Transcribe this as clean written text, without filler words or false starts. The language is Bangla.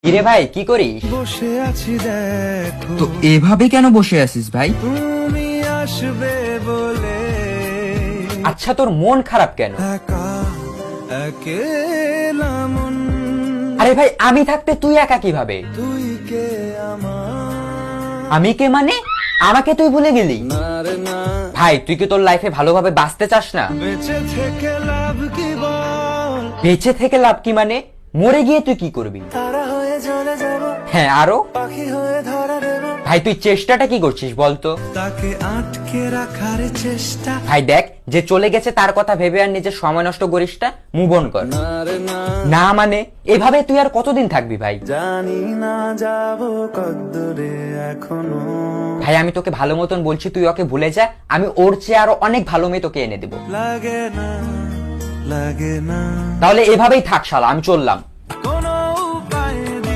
কিরে ভাই কি করিস? বসে আছি দেখো তো এভাবে কেন বসে আছিস ভাই? তুমি আসবে বলে আচ্ছা তোর মন খারাপ কেন? একা একেলা মন আরে ভাই আমি থাকতে তুই একা কিভাবে? তুই কে আমার আমি কে মানে? আমাকে তুই ভুলে গেলি? না রে না ভাই তুই কি তোর লাইফে ভালোভাবে বাঁচতে চাস না? বেঁচে থেকে লাভ কি বল বেঁচে থেকে লাভ কি মানে? মরে গিয়ে তুই কি করবি? তারা হয়ে চলে যাব হ্যাঁ আরো? পাখি হয়ে ধরা দেব ভাই তুই চেষ্টাটা কি করছিস বলতো? তাকে আটকে রাখার চেষ্টা ভাই দেখ যে চলে গেছে তার কথা ভেবে আর নিজের সময় নষ্ট করিস না, মুভ অন কর। না রে না না মানে এভাবে তুই আর কতদিন থাকবি ভাই? জানি না যাব কদ্দূরে এখনো ভাই আমি তোকে ভালো মতন বলছি তুই ওকে ভুলে যা, আমি ওর চেয়ে আরো অনেক ভালো মেয়ে তোকে এনে দেবো। লাগে না তাহলে এভাবেই থাক শালা, আমি চললাম।